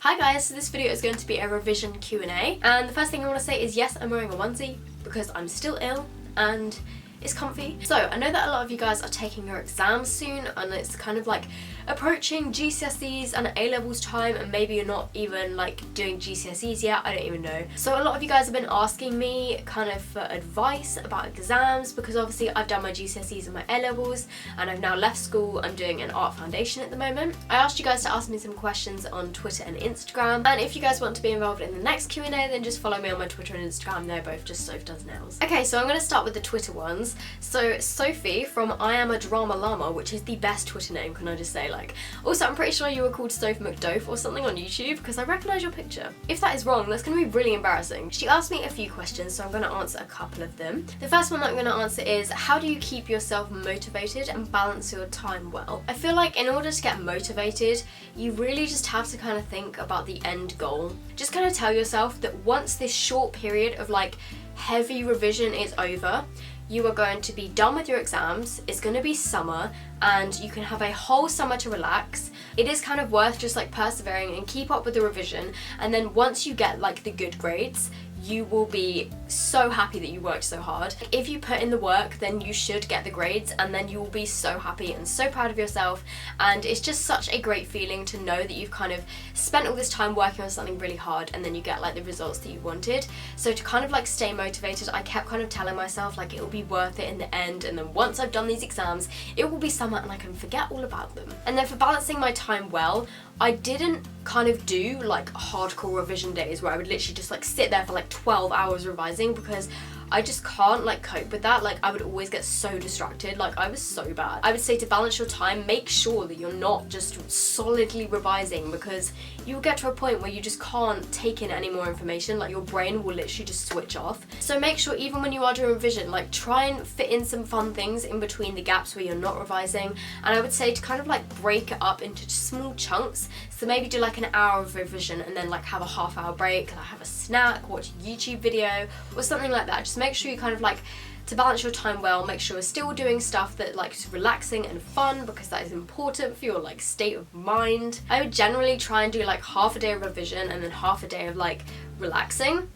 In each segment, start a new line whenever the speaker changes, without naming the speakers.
Hi guys, so this video is going to be a revision Q&A, and the first thing I want to say is yes, I'm wearing a onesie because I'm still ill and it's comfy. So I know that a lot of you guys are taking your exams soon and it's kind of like approaching GCSEs and A-levels time, and maybe you're not even like doing GCSEs yet, I don't even know. So a lot of you guys have been asking me kind of for advice about exams because obviously I've done my GCSEs and my A-levels and I've now left school. I'm doing an art foundation at the moment. I asked you guys to ask me some questions on Twitter and Instagram, and if you guys want to be involved in the next Q&A then just follow me on my Twitter and Instagram. They're both just sophdoesnails. Okay, so I'm going to start with the Twitter ones. So Sophie from I Am a Drama Llama, which is the best Twitter name, can I just say, like. Also, I'm pretty sure you were called Soph McDofe or something on YouTube because I recognise your picture. If that is wrong, that's going to be really embarrassing. She asked me a few questions, so I'm going to answer a couple of them. The first one that I'm going to answer is, how do you keep yourself motivated and balance your time well? I feel like in order to get motivated, you really just have to kind of think about the end goal. Just kind of tell yourself that once this short period of like heavy revision is over, you are going to be done with your exams, it's going to be summer, and you can have a whole summer to relax. It is kind of worth just like persevering and keep up with the revision, and then once you get like the good grades, you will be so happy that you worked so hard. If you put in the work, then you should get the grades, and then you will be so happy and so proud of yourself, and it's just such a great feeling to know that you've kind of spent all this time working on something really hard and then you get like the results that you wanted. So to kind of like stay motivated, I kept kind of telling myself like it will be worth it in the end, and then once I've done these exams it will be summer and I can forget all about them. And then for balancing my time well, I didn't kind of do like hardcore revision days where I would literally just like sit there for like 12 hours revising, because I just can't like cope with that. Like I would always get so distracted, like I was so bad. I would say to balance your time, make sure that you're not just solidly revising, because you'll get to a point where you just can't take in any more information, like your brain will literally just switch off. So make sure even when you are doing revision, like try and fit in some fun things in between the gaps where you're not revising. And I would say to kind of like break it up into small chunks. So maybe do like an hour of revision and then like have a half-hour break, like have a snack, watch a YouTube video or something like that. Just make sure you kind of like, to balance your time well, make sure you're still doing stuff that like is relaxing and fun, because that is important for your like state of mind. I would generally try and do like half a day of revision and then half a day of like relaxing.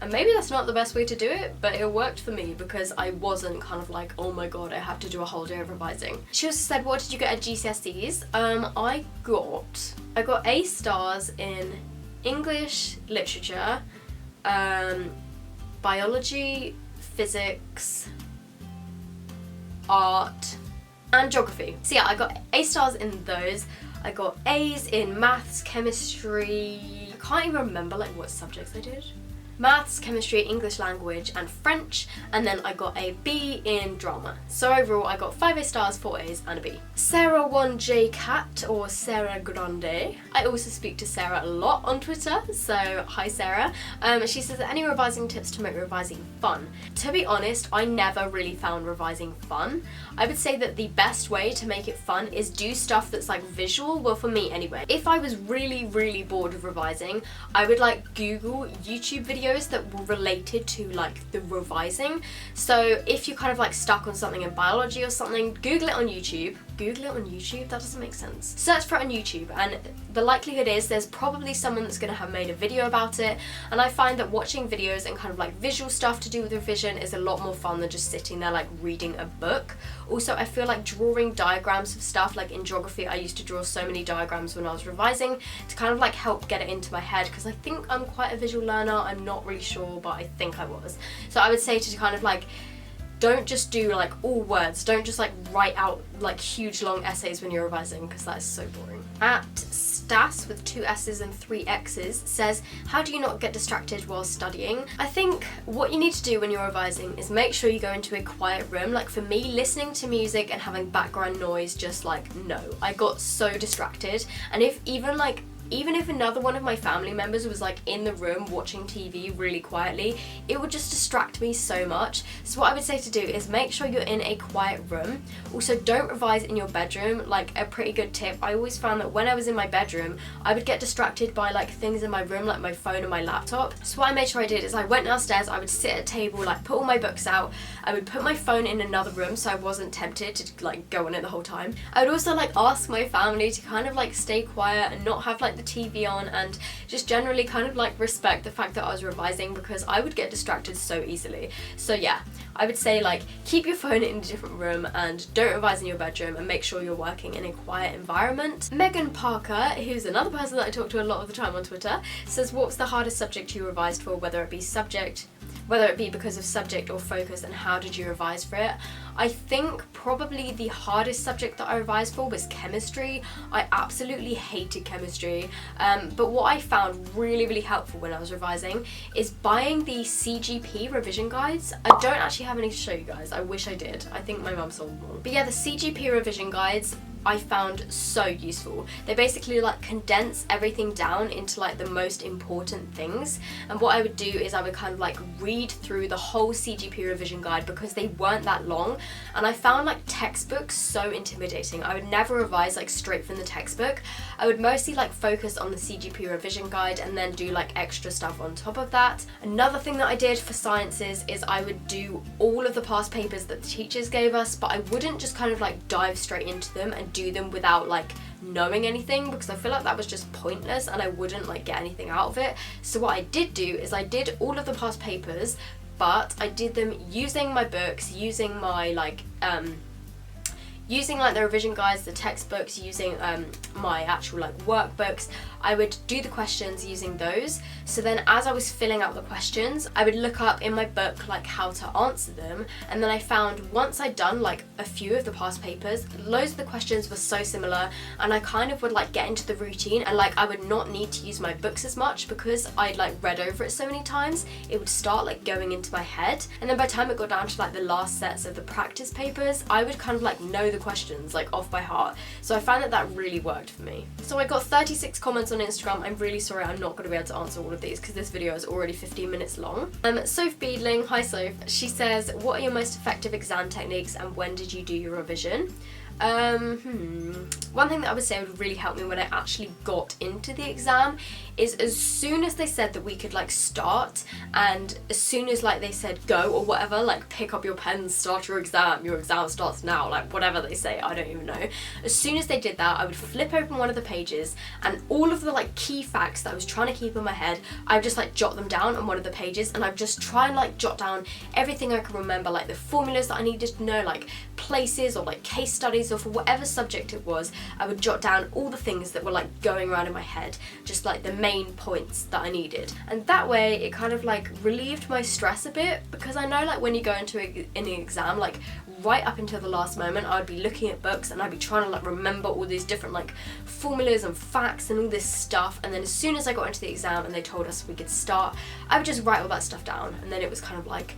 And maybe that's not the best way to do it, but it worked for me because I wasn't kind of like, oh my god, I have to do a whole day of revising. She also said, what did you get at GCSEs? I got A stars in English, literature, biology, physics, art, and geography. So yeah, I got A stars in those. I got A's in maths, chemistry, I can't even remember like what subjects I did. Maths, chemistry, English language, and French, and then I got a B in drama. So overall I got 5 A stars, 4 A's, and a B. Sarah1J Cat, or Sarah Grande. I also speak to Sarah a lot on Twitter, so hi Sarah. She says, any revising tips to make revising fun? To be honest, I never really found revising fun. I would say that the best way to make it fun is do stuff that's like visual, well for me anyway. If I was really bored of revising, I would like Google YouTube videos that were related to like the revising. So if you're kind of like stuck on something in biology or something, Google it on YouTube. Google it on YouTube? That doesn't make sense. Search for it on YouTube, and the likelihood is there's probably someone that's going to have made a video about it, and I find that watching videos and kind of like visual stuff to do with revision is a lot more fun than just sitting there like reading a book. Also, I feel like drawing diagrams of stuff, like in geography I used to draw so many diagrams when I was revising to kind of like help get it into my head, because I think I'm quite a visual learner. I'm not really sure, but I think I was. So I would say to kind of like, don't just do like all words, don't just like write out like huge long essays when you're revising, because that is so boring. At Stas with 2 S's and 3 X's says, how do you not get distracted while studying? I think what you need to do when you're revising is make sure you go into a quiet room. Like for me, listening to music and having background noise, just like no, I got so distracted. And even if another one of my family members was like in the room watching TV really quietly, it would just distract me so much. So what I would say to do is make sure you're in a quiet room. Also, don't revise in your bedroom. Like a pretty good tip, I always found that when I was in my bedroom, I would get distracted by like things in my room, like my phone and my laptop. So what I made sure I did is I went downstairs, I would sit at a table, like put all my books out, I would put my phone in another room so I wasn't tempted to like go on it the whole time. I would also like ask my family to kind of like stay quiet and not have like the TV on and just generally kind of like respect the fact that I was revising, because I would get distracted so easily. So yeah, I would say like keep your phone in a different room and don't revise in your bedroom, and make sure you're working in a quiet environment. Megan Parker, who's another person that I talk to a lot of the time on Twitter, says, what was the hardest subject you revised for, whether it be because of subject or focus, and how did you revise for it? I think probably the hardest subject that I revised for was chemistry. I absolutely hated chemistry, but what I found really, really helpful when I was revising is buying the CGP revision guides. I don't actually have any to show you guys. I wish I did. I think my mum sold them all. But yeah, the CGP revision guides I found so useful. They basically like condense everything down into like the most important things, and what I would do is I would kind of like read through the whole CGP revision guide, because they weren't that long, and I found like textbooks so intimidating. I would never revise like straight from the textbook. I would mostly like focus on the CGP revision guide and then do like extra stuff on top of that. Another thing that I did for sciences is I would do all of the past papers that the teachers gave us, but I wouldn't just kind of like dive straight into them and do them without like knowing anything, because I feel like that was just pointless and I wouldn't like get anything out of it. So what I did do is I did all of the past papers, but I did them using my books, using my like the revision guides, the textbooks, using my actual like workbooks. I would do the questions using those. So then as I was filling out the questions, I would look up in my book like how to answer them, and then I found once I'd done like a few of the past papers, loads of the questions were so similar, and I kind of would like get into the routine, and like I would not need to use my books as much because I'd like read over it so many times. It would start like going into my head, and then by the time it got down to like the last sets of the practice papers, I would kind of like know the questions like off by heart. So I found that that really worked for me. So I got 36 comments on Instagram. I'm really sorry I'm not going to be able to answer all of these because this video is already 15 minutes long. Soph Beadling, hi Soph, she says, what are your most effective exam techniques and when did you do your revision? One thing that I would say would really help me when I actually got into the exam is as soon as they said that we could like start, and as soon as like they said go or whatever, like pick up your pens, start your exam starts now, like whatever they say, I don't even know. As soon as they did that, I would flip open one of the pages and all of the like key facts that I was trying to keep in my head, I would just like jot them down on one of the pages, and I'd just try and like jot down everything I could remember, like the formulas that I needed to know, like places or like case studies, or for whatever subject it was, I would jot down all the things that were like going around in my head, just like the main points that I needed. And that way it kind of like relieved my stress a bit, because I know like when you go into an exam, like right up until the last moment, I would be looking at books and I'd be trying to like remember all these different like formulas and facts and all this stuff, and then as soon as I got into the exam and they told us we could start, I would just write all that stuff down, and then it was kind of like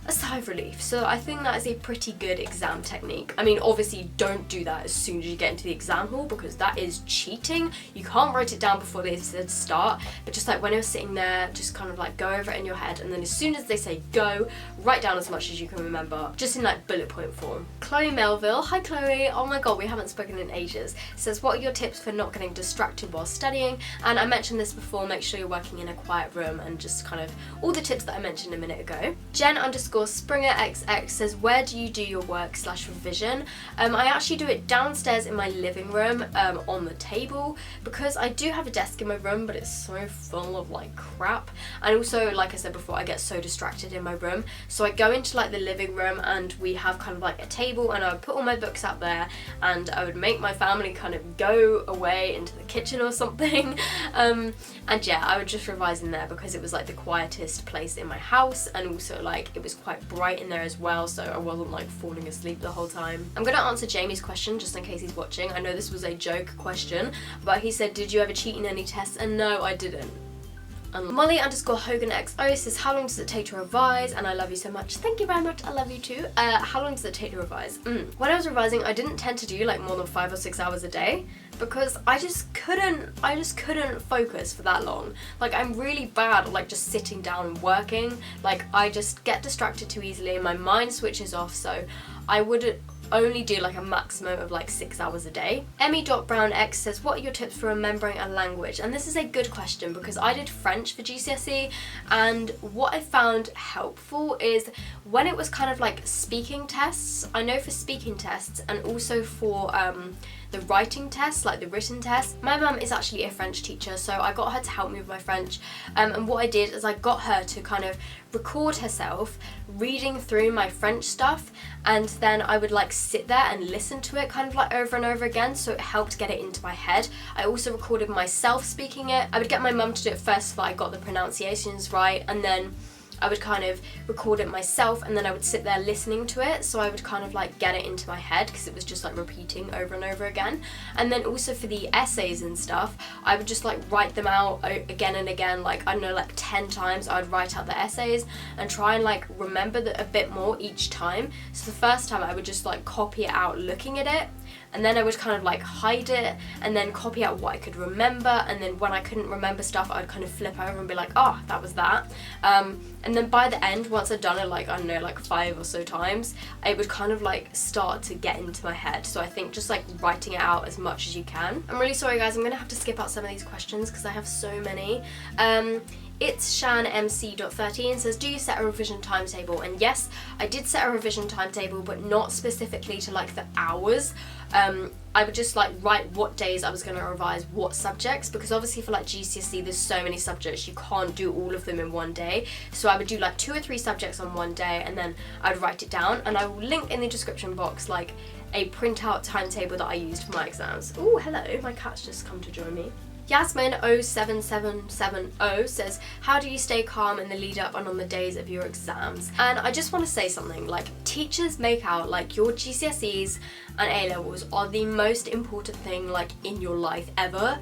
a sigh of relief. So I think that is a pretty good exam technique. I mean, obviously don't do that as soon as you get into the exam hall, because that is cheating. You can't write it down before they said start, but just like when you're sitting there, just kind of like go over it in your head, and then as soon as they say go, write down as much as you can remember, just in like bullet point form. Chloe Melville, hi Chloe, oh my god, we haven't spoken in ages, says, what are your tips for not getting distracted while studying? And I mentioned this before, make sure you're working in a quiet room, and just kind of all the tips that I mentioned a minute ago. Jen_Springer XX says, where do you do your work/revision? I actually do it downstairs in my living room, on the table, because I do have a desk in my room, but it's so full of like crap, and also like I said before, I get so distracted in my room, so I go into like the living room and we have kind of like a table, and I would put all my books out there, and I would make my family kind of go away into the kitchen or something, and yeah, I would just revise in there because it was like the quietest place in my house, and also like it was quite bright in there as well, so I wasn't like falling asleep the whole time. I'm gonna answer Jamie's question just in case he's watching. I know this was a joke question, but he said, did you ever cheat in any tests? And no, I didn't. Molly_Hogan_XO says, how long does it take to revise? And I love you so much. Thank you very much, I love you too. How long does it take to revise? When I was revising, I didn't tend to do like more than 5 or 6 hours a day, because I just couldn't focus for that long. Like, I'm really bad at like just sitting down and working. Like, I just get distracted too easily and my mind switches off, so I would only do like a maximum of like 6 hours a day. Emmy.brownx says, what are your tips for remembering a language? And this is a good question, because I did French for GCSE, and what I found helpful is when it was kind of like speaking tests. I know for speaking tests and also for the writing test, like the written test. My mum is actually a French teacher, so I got her to help me with my French, and what I did is I got her to kind of record herself reading through my French stuff, and then I would like sit there and listen to it kind of like over and over again, so it helped get it into my head. I also recorded myself speaking it. I would get my mum to do it first so that I got the pronunciations right, and then I would kind of record it myself, and then I would sit there listening to it, so I would kind of like get it into my head because it was just like repeating over and over again. And then also for the essays and stuff, I would just like write them out again and again, like I don't know, like 10 times I would write out the essays and try and like remember a bit more each time. So the first time I would just like copy it out looking at it, and then I would kind of like hide it and then copy out what I could remember, and then when I couldn't remember stuff I would kind of flip over and be like, oh, that was that. And then by the end, once I'd done it like, I don't know, like 5 or so times, it would kind of like start to get into my head. So I think just like writing it out as much as you can. I'm really sorry guys, I'm gonna have to skip out some of these questions because I have so many. It's ShanMC.13 says, do you set a revision timetable? And yes, I did set a revision timetable, but not specifically to like the hours. I would just like write what days I was going to revise what subjects, because obviously for like GCSE there's so many subjects, you can't do all of them in one day. So I would do like 2 or 3 subjects on one day, and then I would write it down, and I will link in the description box like a printout timetable that I used for my exams. Oh, hello, my cat's just come to join me. Yasmin07770 says, how do you stay calm in the lead up and on the days of your exams? And I just want to say something, like teachers make out like your GCSEs and A-levels are the most important thing like in your life ever,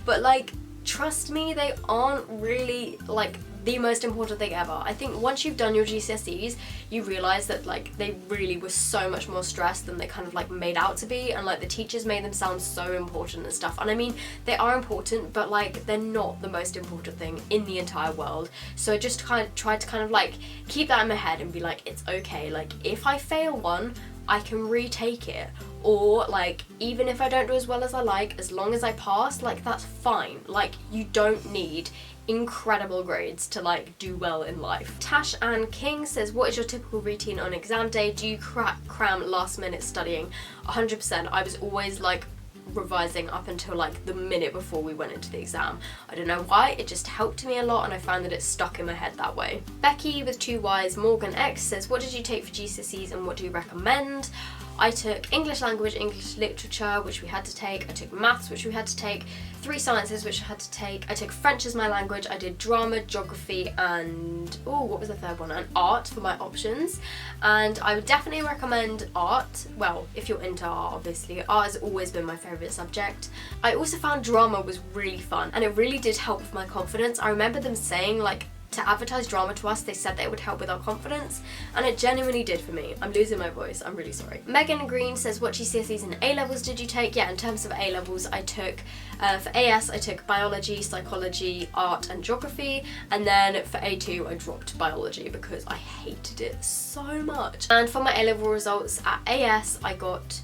but like trust me, they aren't really like the most important thing ever. I think once you've done your GCSEs, you realise that like they really were so much more stressed than they kind of like made out to be, and like the teachers made them sound so important and stuff. And I mean, they are important, but like they're not the most important thing in the entire world. So I just kind of tried to kind of like keep that in my head and be like, it's okay, like if I fail one, I can retake it, or like even if I don't do as well as I like, as long as I pass, like that's fine. Like you don't need incredible grades to like do well in life. Tash Ann King says, what is your typical routine on exam day? Do you cram last minute studying? 100%. I was always like revising up until like the minute before we went into the exam. I don't know why, it just helped me a lot, and I found that it stuck in my head that way. Becky with 2 Ys Morgan X says, what did you take for GCSEs and what do you recommend? I took English language, English literature, which we had to take. I took maths, which we had to take. 3 sciences, which I had to take. I took French as my language. I did drama, geography, and what was the third one? And art for my options. And I would definitely recommend art. Well, if you're into art, obviously. Art has always been my favourite subject. I also found drama was really fun, and it really did help with my confidence. I remember them saying like, to advertise drama to us, they said that it would help with our confidence, and it genuinely did for me. I'm losing my voice, I'm really sorry. Megan Green says, what GCSEs and A-levels did you take? Yeah, in terms of A-levels, I took, for AS, I took biology, psychology, art and geography, and then for A2, I dropped biology because I hated it so much. And for my A-level results at AS, I got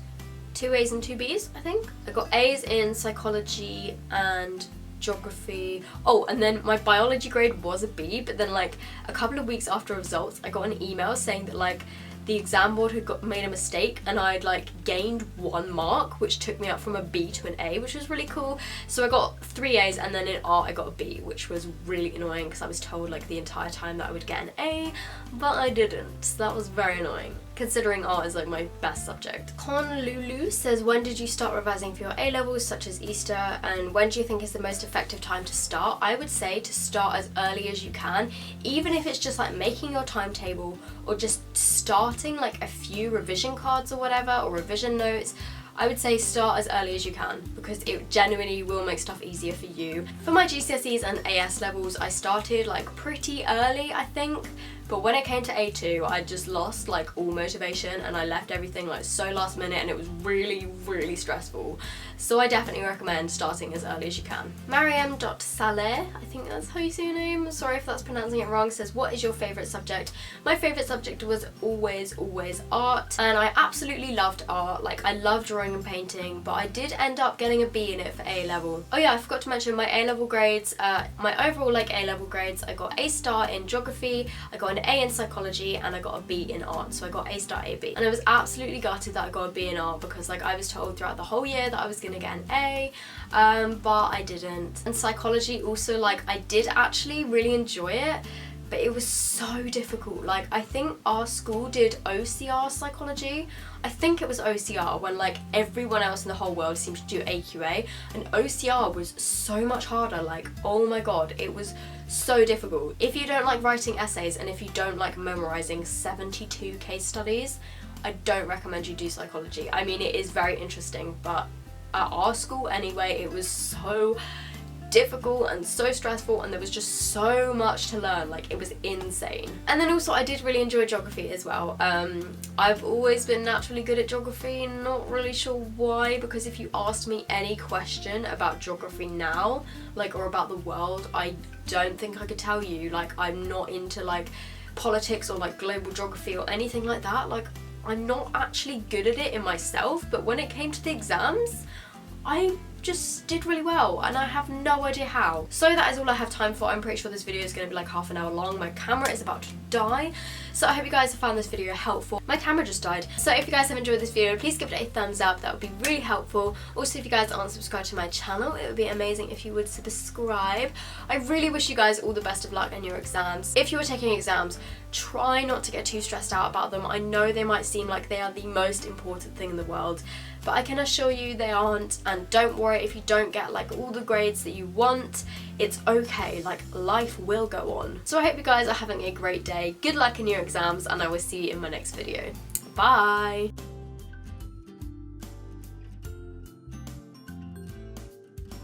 2 A's and 2 B's, I think. I got A's in psychology and geography. Oh, and then my biology grade was a B, but then like a couple of weeks after results I got an email saying that like the exam board had made a mistake and I'd like gained 1 mark, which took me up from a B to an A, which was really cool. So I got 3 A's, and then in art I got a B, which was really annoying because I was told like the entire time that I would get an A, but I didn't. So that was very annoying, considering art is like my best subject. Con Lulu says, when did you start revising for your A-levels, such as Easter, and when do you think is the most effective time to start? I would say to start as early as you can, even if it's just like making your timetable or just starting like a few revision cards or whatever, or revision notes. I would say start as early as you can, because it genuinely will make stuff easier for you. For my GCSEs and AS levels, I started like pretty early, I think, but when it came to A2, I just lost like all motivation and I left everything like so last minute, and it was really, really stressful. So I definitely recommend starting as early as you can. Mariam.Saleh, I think that's how you say your name, sorry if that's pronouncing it wrong, says, what is your favourite subject? My favourite subject was always art, and I absolutely loved art. Like I love drawing and painting, but I did end up getting a B in it for A level. Oh yeah, I forgot to mention my A level grades. My overall like A level grades, I got A star in geography, I got an A in psychology and I got a B in art, so I got A star A B. And I was absolutely gutted that I got a B in art because like I was told throughout the whole year that I was gonna get an A, but I didn't. And psychology also, like, I did actually really enjoy it, but it was so difficult. Like, I think our school did OCR psychology. I think it was OCR when like everyone else in the whole world seemed to do AQA, and OCR was so much harder. Like, oh my god, it was so difficult. If you don't like writing essays and if you don't like memorizing 72 case studies, I don't recommend you do psychology. I mean, it is very interesting, but at our school anyway, it was so difficult and so stressful, and there was just so much to learn. Like, it was insane. And then also I did really enjoy geography as well. I've always been naturally good at geography, not really sure why, because if you asked me any question about geography now, like, or about the world, I don't think I could tell you. Like, I'm not into like politics or like global geography or anything like that. Like, I'm not actually good at it in myself, but when it came to the exams, I just did really well, and I have no idea how. So that is all I have time for. I'm pretty sure this video is going to be like half an hour long. My camera is about to die, so I hope you guys have found this video helpful. My camera just died. So if you guys have enjoyed this video, please give it a thumbs up. That would be really helpful. Also, if you guys aren't subscribed to my channel, it would be amazing if you would subscribe. I really wish you guys all the best of luck in your exams. If you are taking exams, try not to get too stressed out about them. I know they might seem like they are the most important thing in the world, but I can assure you they aren't. And don't worry if you don't get like all the grades that you want. It's okay, like, life will go on. So I hope you guys are having a great day. Good luck in your exams, and I will see you in my next video. Bye!